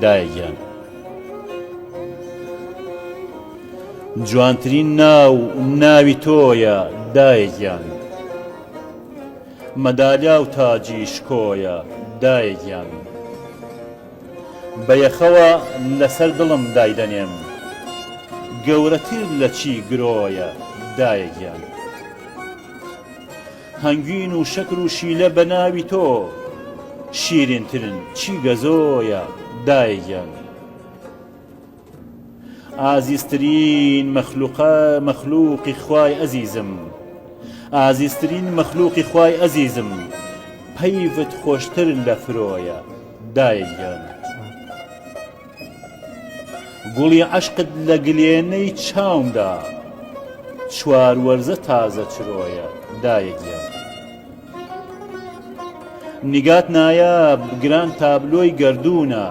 دایەگیان. جوانترین ناوی تۆیە دایەگیان، مەدالیا و تاجی شکۆیە دایەگیان. بەیەخەوە لەسەر دڵم دایدەنێم، گەورەتر لە چی گرۆیە دایەگیان. هەنگوین و شەکر و شیلە بە ناوی تۆ، شیرینترن چی گەزۆیە دایەگیان. ئازیزترین مەخلووقی خوای ئەزیزم، ئازیزترین مەخلووقی خوای ئەزیزم، پەیوت خۆشتر لە فرۆیە دایەگیان. گوڵی عەشقت لە گلێنەی چاومدا، چوار وەرزە تازە چرۆیە دایەگیان. نیگات نایە گران تابلۆی گەردوونە،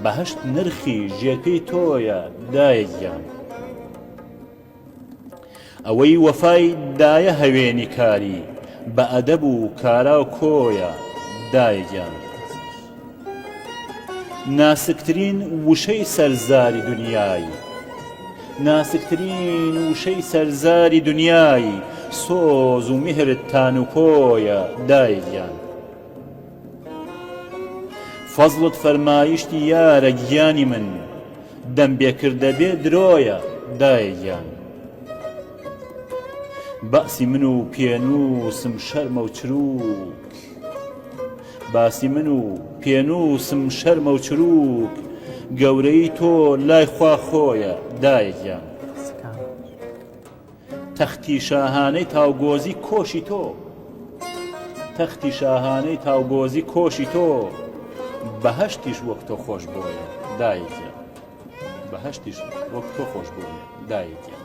بەهەشت نرخی ژێپەی تۆیە دایەگیان. ئەوەی وەفای دایە هەوێنی کاری، بە ئەدەب و کارا و کۆیە دایەگیان. ناسکترین وشەی سەرزاری دنیای، ناسکترین وشەی سەرزاری دنیای، سۆز و میهرت تان و کۆیە دایەگیان. فەزڵت فەرمایشتی یارە گیانی من، دەم بێکردە بێ درۆیە دایەگیان. باسی من و پێنووسم شەرمە و چروک، باسی من و پێنووسم شەرمە و چروک، گەورەی تۆ لای خوا خۆیە دایەگیان. تەختی شاهانەی تاوگۆزی کۆشی تۆ، تەختی شاهانەی تاوگۆزی کۆشی تۆ، بەهەشتیش وەک تۆ خۆش بۆیە دایەگیان، بەهەشتیش وەک تۆ خۆش بۆیە دایەگیان.